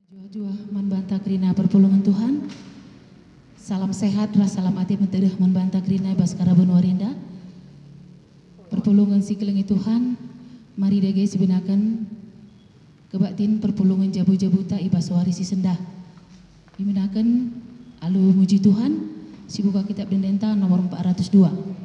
Jua-jua manbanta krina perpulungan Tuhan. Salam sehat ras salam ati mentedeh manbanta krina baskara benuarinda. Perpulungan si kelengi Tuhan. Mari dege sibinakan kebaktin perpulungan jabu-jabuta ibaswari si sendah. Diminakan alu muji Tuhan. Si buka kitab Dendenta nomor 402.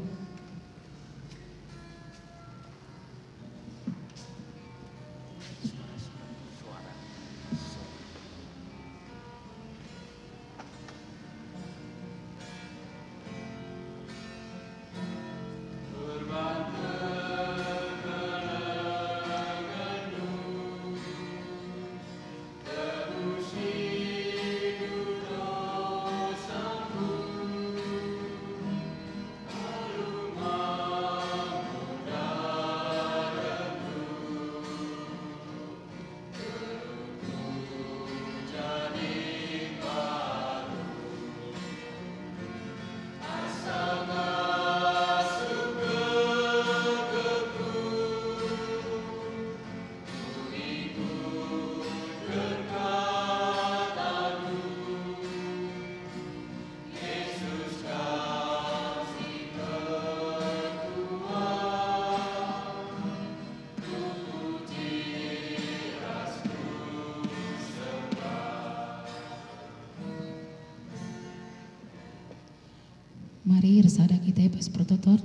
Mari resada kita pas prototor.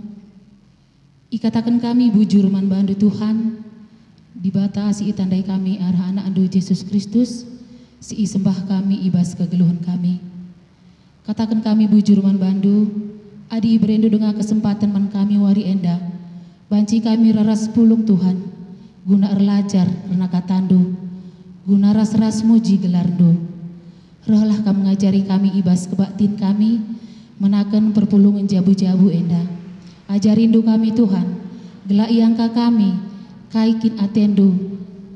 Ikatakan kami bujur man bandu Tuhan. Dibatasi tandai kami arah anak andu Yesus Kristus. Si sembah kami ibas kegeluhan kami. Katakan kami bujur man bandu. Adi berendu dengan kesempatan man kami wari enda. Banci kami raras pulung Tuhan. Guna erlajar karena katandu. Guna ras-ras muji gelardu. Rohlah kamu ngajari kami ibas kebaktin kami. Menakan perpulungan jabu-jabu enda. Ajarindu kami Tuhan. Gelai angka kami. Kaikin atendu.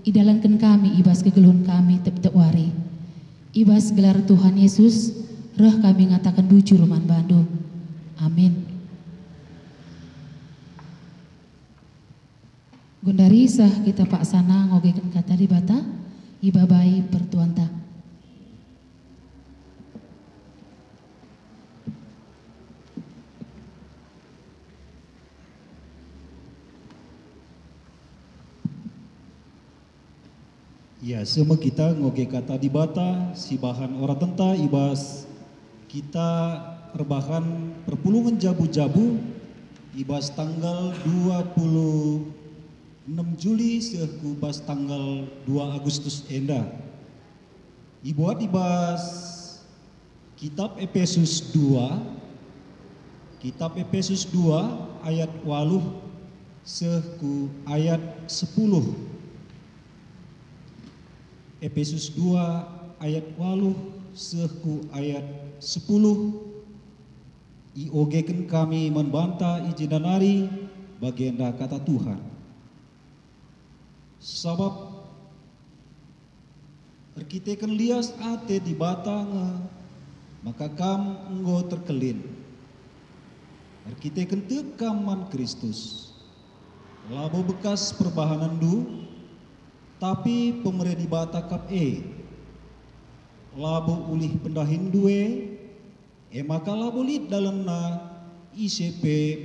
Idalankan kami ibas kegeluhan kami tep wari. Ibas gelar Tuhan Yesus. Roh kami ngatakan bujur man bandu. Amin. Gundari sah kita pak sana ngogekan kata di bata. Ibabai pertuanta. Ya, semua kita ngoge kata di bata, si bahan orang tenta ibas kita rebahan perpulungan jabu-jabu ibas tanggal 26 Juli sehu bas tanggal 2 Agustus enda. Ibuat ibas kitab Efesus 2 ayat 8 sehu ayat 10. Efesus 2 ayat 8 sehu ayat 10. Iogekan kami membanta ijidanari bagenda kata Tuhan. Sabab erkitekan lias ate di batanga maka kam enggo terkelin. Erkitekan tekaman Kristus. Labo bekas perbahanan du tapi pemerintah bata kap labo ulih pendahin due maka labo lid dalam na ICP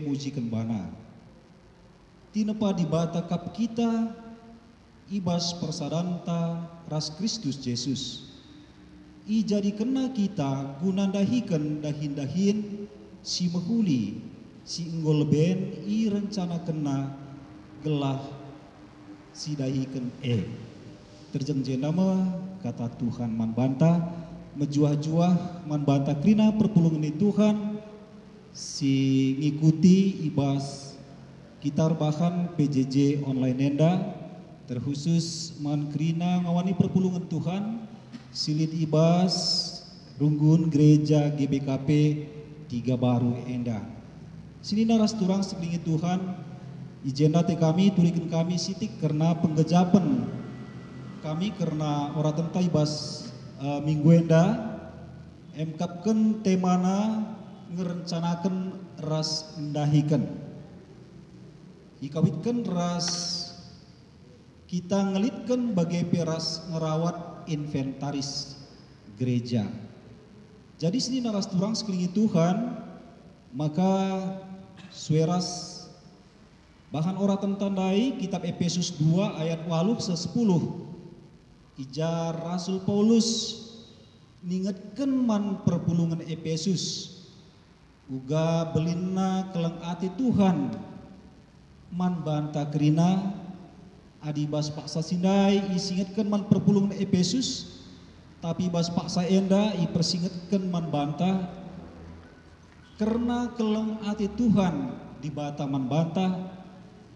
mujikan bana tinepa di bata kap kita ibas persadanta ras Kristus Yesus I jadi kena kita gunandahikan dahin si mehuli si enggol ben I rencana kena gelah sidahikan terjengjen nama kata Tuhan manbanta mejuah-juah manbanta krina perpulungan Tuhan si ngikuti ibas kitar bahan PJJ online enda terkhusus man krina ngawani perpulungan Tuhan silit ibas runggun gereja GBKP 3 baru enda sini naras turang sekelingi Tuhan Ijenda te kami tulikan kami sitik karena penggejapan kami karena orang tenta ibas minggu enda emkapkan temana ngerencanakan ras ndahikan ikawitkan ras kita ngelitkan bagai peras ngerawat inventaris gereja. Jadi sini naras turang sekeliling Tuhan, maka sueras bahan ora tentandai kitab Efesus 2 ayat 8 10. Ija Rasul Paulus ningetken man perpulungan Efesus uga belina keleng ati Tuhan man banta kerina adibas paksa sindai isingetken man perpulungan Efesus, tapi bas paksa enda ipersingetken man banta karena keleng ati Tuhan di bata man banta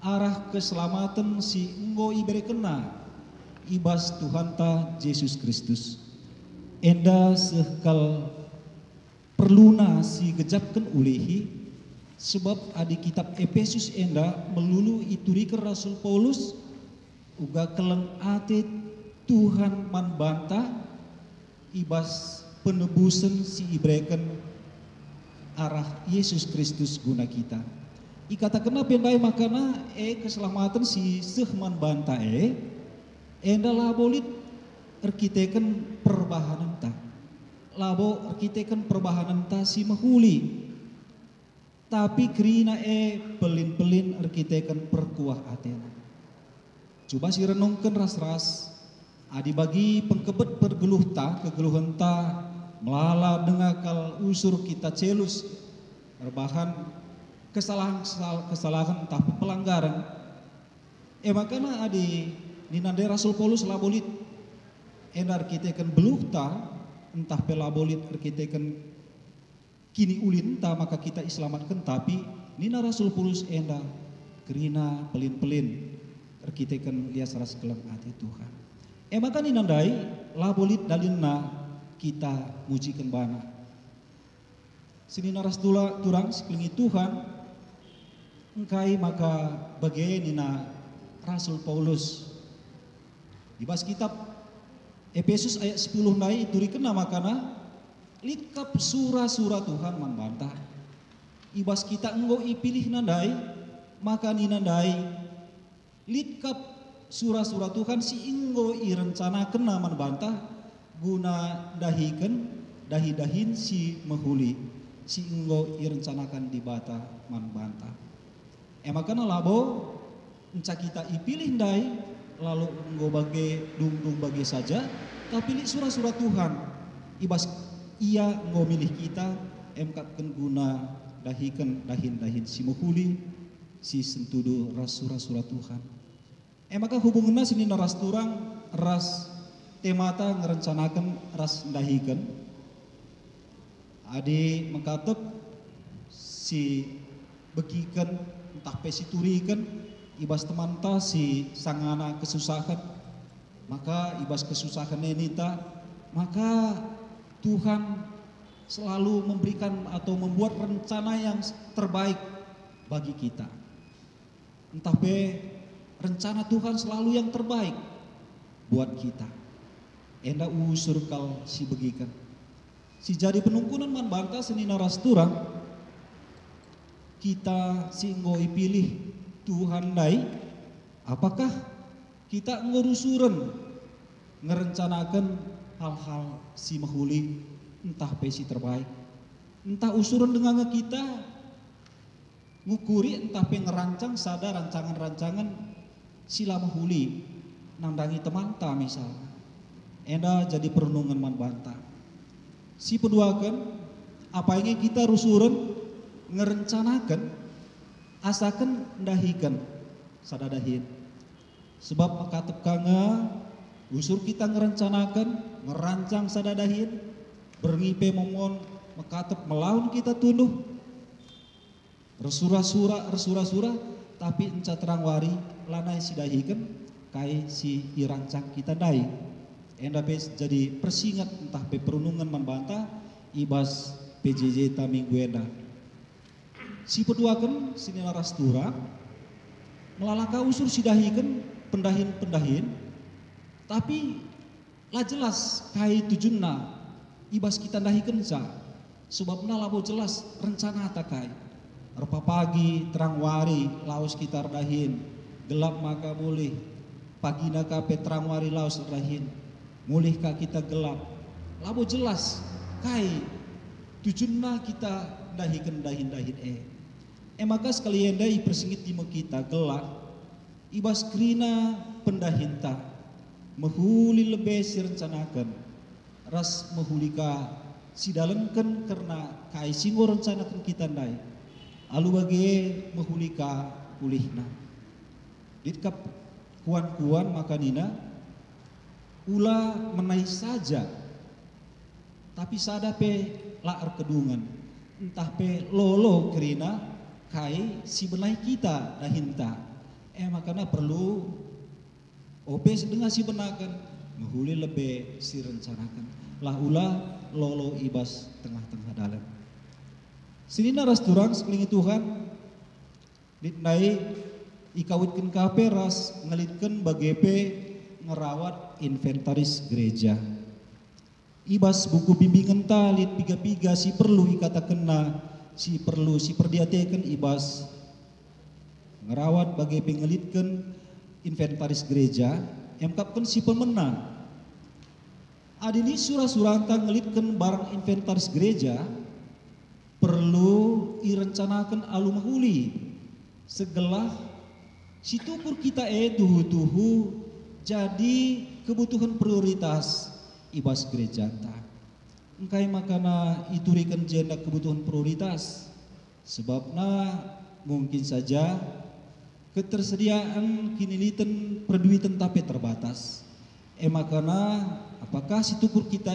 arah keselamatan si enggo ibere kena ibas Tuhan ta Yesus Kristus. Enda sekal perluna si gejapkan ulehi, sebab adi kitab Efesus enda melulu iturikan Rasul Paulus uga keleng ate Tuhan man banta ibas penebusan si ibreken arah Yesus Kristus guna kita. Ikata kena pendai makana keselamatan si sehman banta enda labolit erkiteken perbahanan ta. Labo erkiteken perbahanan ta si mahuli. Tapi kerina pelin-pelin erkiteken perkuah atena. Coba si renungkan ras-ras. Adi bagi pengkebet pergeluh ta, kegeluhan ta melala dengakal usur kita celus. Perbahan kesalahan entah pelanggaran. Makana adi ninande Rasul Paulus labolit endar kiteken beluhta entah pelabolit kiteken kini ulin ta maka kita iselamatkan, tapi nina Rasul Paulus enda kerina pelin-pelin kiteken lias ras keleng ati Tuhan. Maka ninandai labolit dalilna kita mujikan bana. Sini naras turang sekelingi Tuhan engkai maka bagai nina Rasul Paulus dibahas kitab Efesus ayat 10 nai turikan makana likap surah-surah Tuhan membantah. Ibas kita enggo ipilih nandai maka ninandai likap surah-surah Tuhan si enggo irencanakan naman bantah guna dahin si mahuli si enggo irencanakan di bata man bantah. Makana labo enca kita ipilih ndai lalu enggo bagi dung bagi saja, tapi li surah-surah Tuhan ibas ia enggo milih kita emkatkan guna dahin si mahuli si sentudu ras surah-surah Tuhan. Maka hubungannya sini naras turang ras temata ngerencanakan ras dahikan adi mengkatep si begikan entah pesi turikan ibas temanta si sangana kesusahan, maka ibas kesusahan nenita maka Tuhan selalu memberikan atau membuat rencana yang terbaik bagi kita. Entah rencana Tuhan selalu yang terbaik buat kita. Enda usur kal si begikan si jadi penungkunan man banta seni naras turang kita si ngoi pilih Tuhan dai, apakah kita ngurusuren ngerencanakan hal-hal si mahuli entah pesi terbaik, entah usuran dengan kita ngukuri entah ngerancang sada rancangan-rancangan sila mahuli nandangi temanta misalnya enda jadi perenungan man banta si peduakan apa yang kita rusuren ngerencanakan asakan dahikan sadadahin sebab makatep kanga usur kita ngerencanakan ngerancang sadadahin berngipe momon makatep melawan kita tunduh resura-sura tapi enca terang wari lanai si dahikan kai si irancang kita dai enda jadi persingat entah perunungan membantah ibas PJJ ta minggu enda si peduakan sini naras tura melalaka usur si dahikan pendahin tapi lah jelas kai tujunna ibas kita dahikan sa sebabna labo jelas rencana takai rupa pagi terang wari laos kita dahin gelap maka boleh pagi nakape terang wari laos dahin mulihkah kita gelap, labo jelas kai tujuanna kita dahin maka sekalian dahi persingit timo kita gelap ibas krina pendahinta mahuli lebih si rencanakan ras mahulika si dalenken karena kai singo rencanakan kita dai alu bagi mahulika pulihna ditkap kuan-kuan makanina ulah menai saja tapi sada pe laar kedungan entah pe lolo kerina kai si benai kita dahinta makanya perlu ope sedengah si benakan mahuli lebih si rencanakan lah ulah lolo ibas tengah-tengah dalam sini naras turang sekeliling Tuhan ditnai ikawitkan kape ras ngelitkan bagepe ngerawat inventaris gereja ibas buku bimbingan talit piga-piga si perlu ikatakenna si perlu si perdiatekan ibas ngerawat bagai pengelitkan inventaris gereja emkapkan si pemenang adini surah-surah ngelitkan barang inventaris gereja perlu irencanakan alumahuli segelah si tukur kita tuhu jadi kebutuhan prioritas ibas gereja ta engkai makana iturikan jenda kebutuhan prioritas sebabna mungkin saja ketersediaan kinilitan perduitan tapi terbatas makana apakah si tukur kita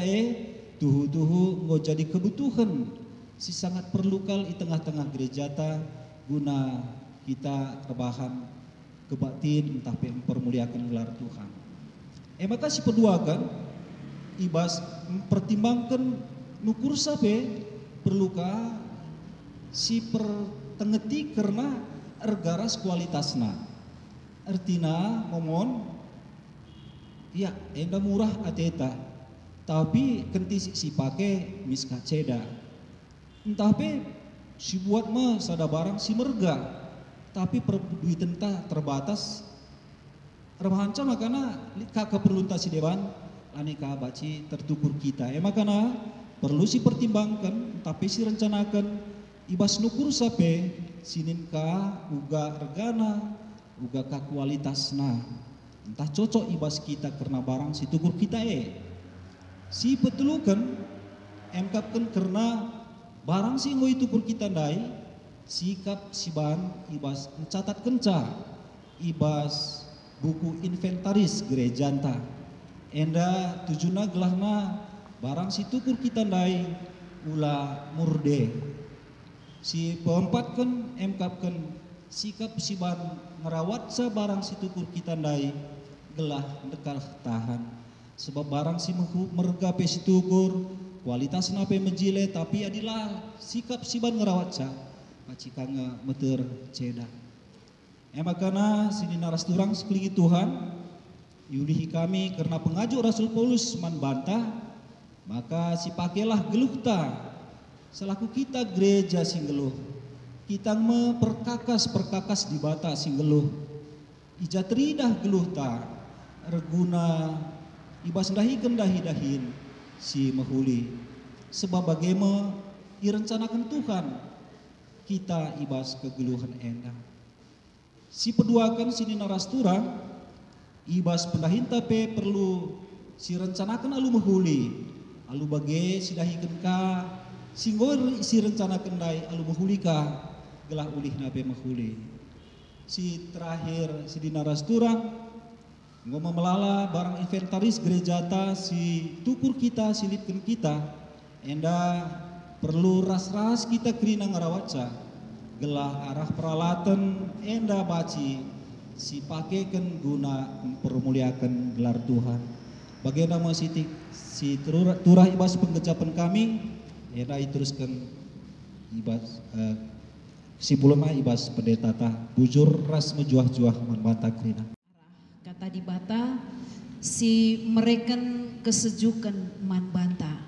tuhu ngo jadi kebutuhan si sangat perlu kal di tengah-tengah gereja ta guna kita rebahan kebaktiin entah mempermuliakan gelar Tuhan maka si peduakan ibas mempertimbangkan nukur sape perlukah si pertengeti karena ergaras kualitasna artina momon ya enda murah ateta tapi kenti si pake miska ceda entah pe si buat mah sada barang si merga tapi perduitan terbatas rebahanca makana kakak perlu si dewan aneka baci tertukur kita makana perlu si pertimbangkan tapi si rencanakan ibas nukur sape sinin ka uga regana uga ka kualitasna entah cocok ibas kita karena barang si tukur kita si petulukan emkapkan karena barang si ngoi tukur kita dai sikap si ban ibas mencatat kenca ibas buku inventaris gereja enta enda tujuna gelahna barang si tukur kita dai ula murde si peempatkan emkapkan sikap si ban ngerawat sa barang si tukur kita dai gelah dekal tahan sebab barang si mergape si tukur kualitas nape menjile tapi adilah sikap si ban ngerawat sa pacikanga meter ceda makana sini naras turang sekeliling Tuhan yulihi kami karena pengajuk Rasul Paulus man bantah maka si pakailah geluhta selaku kita gereja sing geluh kita perkakas di bata sing geluh ija teridah geluhta reguna ibas dahin si mahuli sebab bagaimana direncanakan Tuhan kita ibas kegeluhan endang si peduakan sini naras turang ibas pendahinta pe perlu si rencanakan alu mahuli alu bage si dahikan ka singgor si rencanakan dai alu mahuli ka gelah ulih nape mahuli si terakhir si dinaras turang ngomong melala barang inventaris gereja ta si tukur kita silitkan kita enda perlu ras-ras kita kerina ngarawatsa gelah arah peralatan enda baci si pakekan guna mempermuliakan gelar Tuhan bagaimana si turah ibas pengecapan kami enda teruskan ibas si bulema ibas pendeta ta bujur ras mejuah-juah manbata kerina kata di bata si mereken kesejukan man banta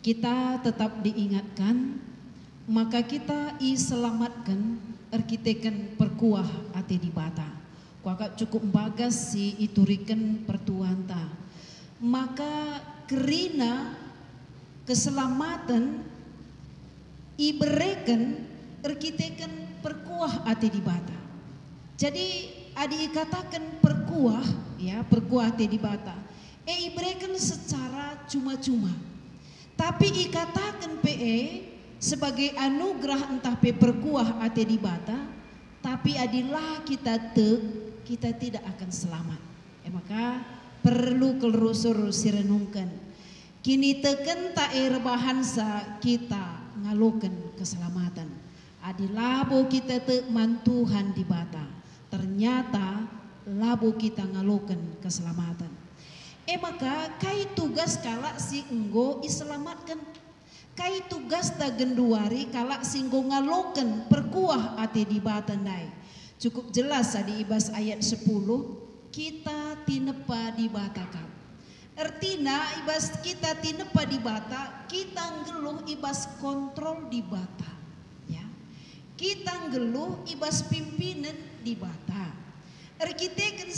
kita tetap diingatkan maka kita selamatkan arkiteken perkuah ate di bata kuaka cukup bagas si ituriken pertuanta maka kerina keselamatan iberikan erkitekan perkuah ati di bata. Jadi adi katakan perkuah, ya perkuah ati di bata. Iberikan secara cuma-cuma. Tapi ikatakan sebagai anugerah entah perkuah ati di bata, tapi adilah kita tidak akan selamat. Maka perlu kelusur sirenungkan. Kini teken tak bahansa kita ngalukan keselamatan. Adilabo kita te mantuhan di bata. Ternyata labo kita ngalukan keselamatan. Maka kai tugas kala si enggo iselamatkan. Kai tugas ta genduari kala si enggo ngalukan perkuah ati di bata nai. Cukup jelas di ibas ayat 10, kita tinepa di bata kau. Artinya ibas kita tinepa di bata, kita ngeluh ibas kontrol di bata. Ya. Kita ngeluh ibas pimpinan di bata. Arkiteken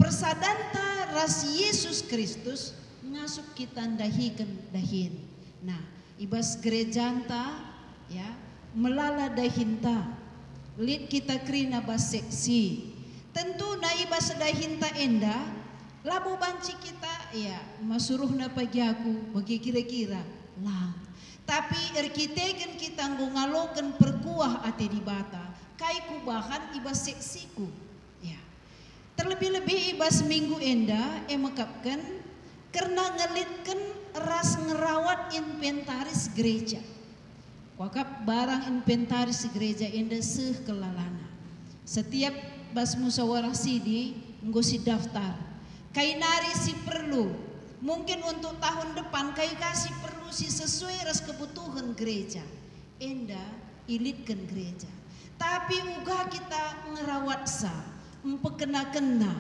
persadanta ras Yesus Kristus ngasup kita dahin. Nah, ibas gerejanta ya melala dahinta. Lid kita krina baseksi. Tentu na ibas dahinta enda labu banci kita ya masuruhna pagi aku bagi kira-kira lang. Tapi erkiteken kita ngaloken perkuah ati di bata kai kubahan ibas seksiku ya. Terlebih-lebih ibas minggu enda makapkan karena ngelitkan ras ngerawat inventaris gereja. Wakap barang inventaris gereja enda kelalana. Setiap bas musyawarah sidi ngosi daftar. Kai nari si perlu. Mungkin untuk tahun depan kai kasih perlu si sesuai ras kebutuhan gereja. Enda ilitkan gereja. Tapi uga kita ngerawat sa, empekena-kena.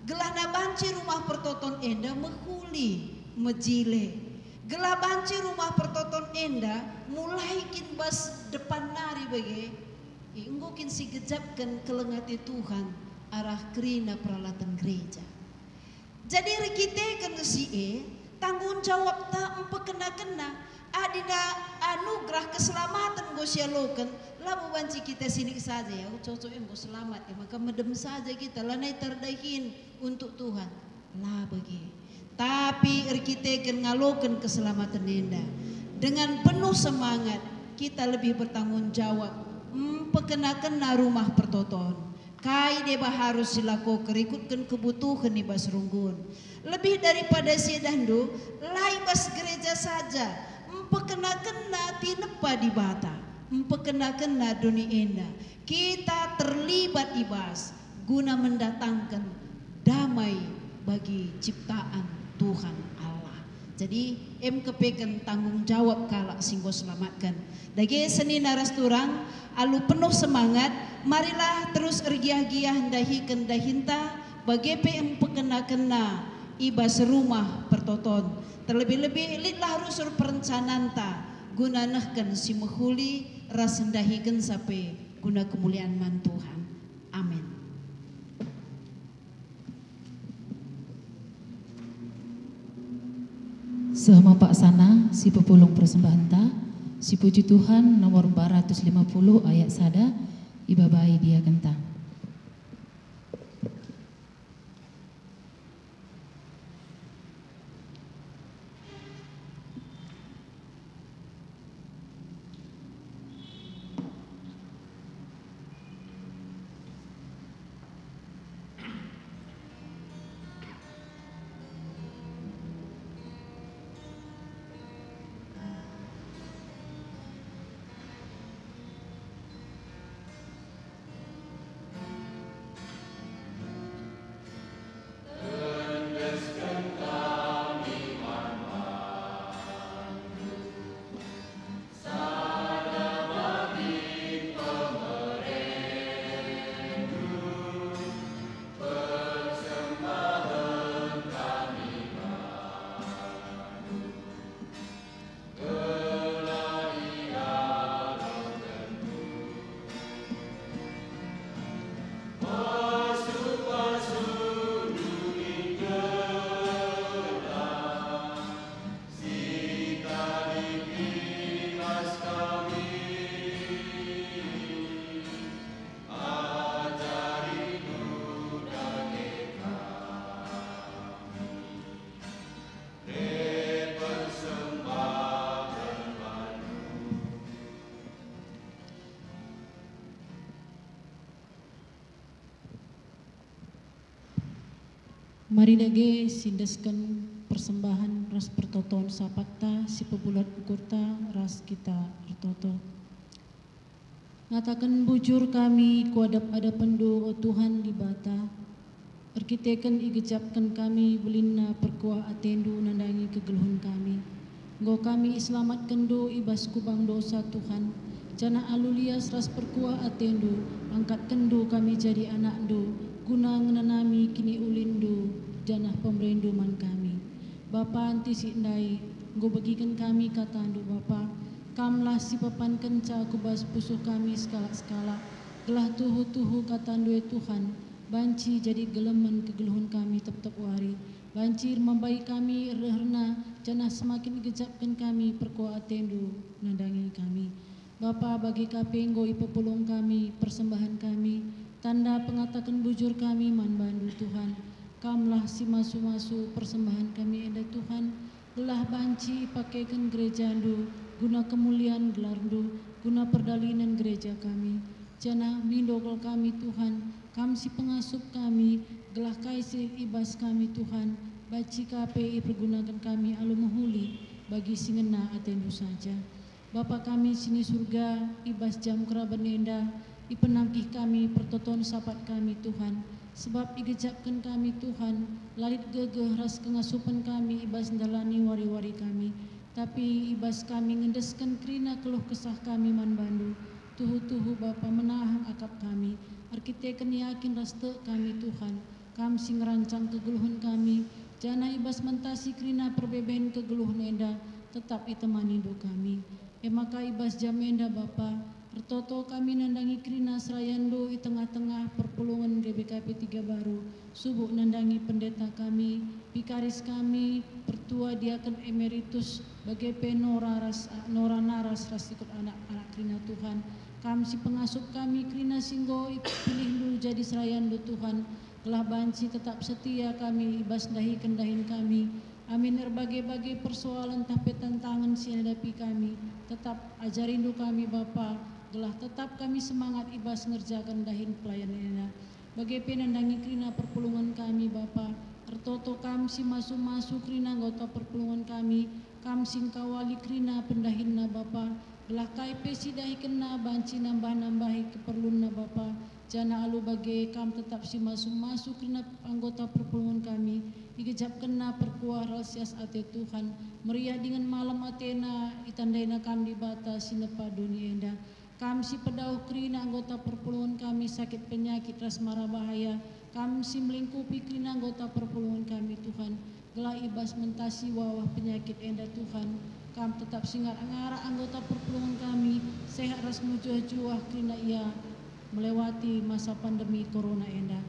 Gelana banci rumah pertoton enda mehuli, mejile. Gelah banci rumah pertoton enda mulai kin bas depan nari bagi. Inggokin si gejapkan kelengati Tuhan arah kerina peralatan gereja. Jadi rekitekan si tanggung jawab tak empekena-kena adina anugerah keselamatan gosialokan labu banci kita sini saja ya cocok yang go selamat ya maka medem saja kita lanai terdahin untuk Tuhan lah bagi. Tapi rekitekan ngalokan keselamatan enda dengan penuh semangat kita lebih bertanggung jawab empekena-kena rumah pertoton. Kai deba harus silaku kerikutkan kebutuhan ibas runggun. Lebih daripada sidandu, laibas gereja saja. Empekena-kena tinepa di bata. Empekena-kena dunia enda. Kita terlibat ibas guna mendatangkan damai bagi ciptaan Tuhan Allah. Jadi kepekan tanggung jawab kalak singgo selamatkan. Dagi seni naras turang alu penuh semangat, marilah terus ergiah-giah dahikan dahinta bagi empekena-kena ibas rumah pertoton. Terlebih-lebih litlah rusur perencananta guna nahkan si mehuli ras dahikan sampai guna kemuliaan man Tuhan. Amin. Sama Pak Sana, si pepulung persembahan ta, si puji Tuhan nomor 450 ayat sada, ibabai dia kentang. Mari dage sindeskan persembahan ras pertoton sapakta si pebulat ukurta ras kita pertoto. Ngatakan bujur kami kuadap ada pendu o Tuhan di bata. Erkitekan igejapkan kami belina perkuah atendu nandangi kegeluhan kami. Nggo kami selamatkan do ibas kubang dosa Tuhan. Jana alulias ras perkuah atendu angkat kendo kami jadi anak do. Guna ngenanami kini ulindu janah pemerinduman kami. Bapa anti si indai nggo bagikan kami kata ando Bapa. Kamlah si papan kenca kubas pusuh kami skala-skala. Gelah tuhu-tuhu kata ando Tuhan. Banci jadi gelemen kegeluhan kami tetap wari. Banci membaik kami reherna janah semakin gejapkan kami perkuah atendu nandangi kami. Bapa bagi kapenggo ipepulung kami persembahan kami. Tanda pengatakan bujur kami man bandu Tuhan. Kamlah si masu-masu persembahan kami enda Tuhan. Gelah banci pakaikan gereja andu. Guna kemuliaan gelardu. Guna perdalinan gereja kami. Jana mindokol kami Tuhan. Kam si pengasup kami. Gelah kaisi ibas kami Tuhan. Baci KPI pergunakan kami alu mahuli. Bagi singena atendu saja. Bapa kami sini surga. Ibas jam keraban enda. Ipenangkih kami pertoton sapat kami Tuhan. Sebab igejapkan kami Tuhan. Lalit gegeh ras kengasupan kami. Ibas ndalani wari-wari kami. Tapi ibas kami ngendeskan kerina keluh kesah kami man bandu. Tuhu-tuhu Bapa menahang akap kami. Arkiteken yakin raste kami Tuhan. Kam sing rancang kegeluhan kami. Jana ibas mentasi kerina perbeben kegeluhan enda. Tetap itemani do kami. Maka ibas jam enda Bapa. Pertoto kami nandangi kerina serayando i tengah-tengah perpulungan GBKP 3 baru. Subuh nandangi pendeta kami, pikaris kami, pertua diaken emeritus, bagai penora nora naras ras ikut anak-anak kerina Tuhan. Kami si pengasup kami kerina singgo pilih dulu jadi serayando Tuhan. Telah banci tetap setia kami ibas dahi kendahin kami. Amin berbagai-bagai persoalan tapi tantangan si hadapi kami. Tetap ajarin do kami Bapa. Gelah tetap kami semangat ibas ngerjakan dahin pelayanan. Bagai penandangi kerina perpulungan kami Bapa. Ertoto kami si masu-masu kerina anggota perpulungan kami. Kami sing kawali kerina pendahinna Bapa. Gelah KP si dahi kena banci nambah-nambahi keperluanna Bapa. Jana alu bagai kam tetap si masu-masu kerina anggota perpulungan kami. Igejap kena perkuah rasias ate Tuhan. Meriah dengan malam atena itandaina kami di bata sinepa dunia enda. Kami si pedauh kerina anggota perpulungan kami sakit penyakit ras mara bahaya. Kami si melingkupi kerina anggota perpulungan kami Tuhan. Gelah ibas mentasi wawah penyakit enda Tuhan. Kami tetap singar-ngara anggota perpulungan kami. Sehat ras mujuah-juah kerina ia melewati masa pandemi corona enda.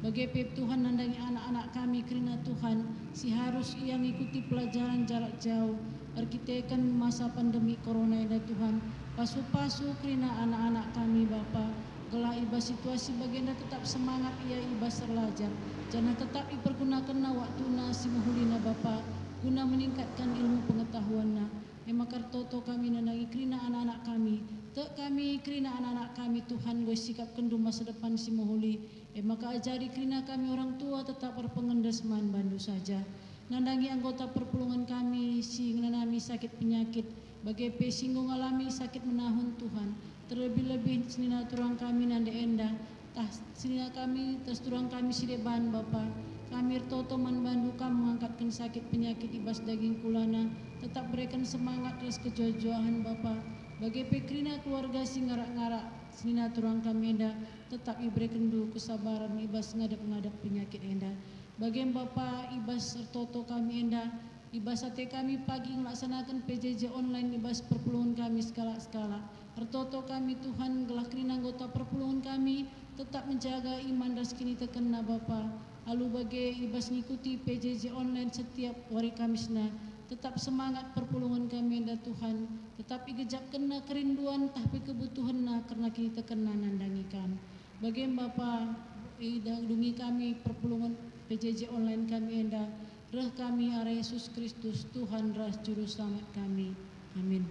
Bagi pep Tuhan nandangi anak-anak kami kerina Tuhan. Si harus ia mengikuti pelajaran jarak jauh. Arkitekan masa pandemi corona enda Tuhan. Pasu-pasu kerina anak-anak kami Bapa. Gelah ibas situasi baginda tetap semangat ia ibas terlajar. Jangan tetap dipergunakan waktuna si muhulina Bapa. Guna meningkatkan ilmu pengetahuanna. Emakar toto kami nandangi kerina anak-anak kami. Tek kami kerina anak-anak kami Tuhan gue sikap kendu masa depan si muhuli. Maka ajari kerina kami orang tua tetap berpengendesman bandu saja. Nandangi anggota perpulungan kami si ngenanami sakit penyakit. Bagai pesinggung alami sakit menahun Tuhan. Terlebih-lebih senina turang kami nande enda. Tah senina kami tas turang kami sideban Bapa. Kami toto man bandu kami mengangkatkan sakit penyakit ibas daging kulana. Tetap berikan semangat terus kejojohan Bapa. Bagai pekrina keluarga si ngarak-ngarak senina turang kami enda. Tetap iberikan dulu kesabaran ibas ngadap-ngadap penyakit enda. Bagai Bapa ibas sertoto kami enda. Ibas ate kami pagi melaksanakan PJJ online ibas perpulungan kami skala-skala. Ertoto kami Tuhan gelah kerina anggota perpulungan kami tetap menjaga iman dan sekini tekena Bapa. Alu bagai ibas ngikuti PJJ online setiap hari Kamisna. Tetap semangat perpulungan kami enda Tuhan. Tetap igejap kena kerinduan tapi kebutuhan karena kini tekena nandangi kami. Bagai Bapa idungi kami perpulungan PJJ online kami enda. Reh kami arah Yesus Kristus Tuhan ras juru selamat kami. Amin.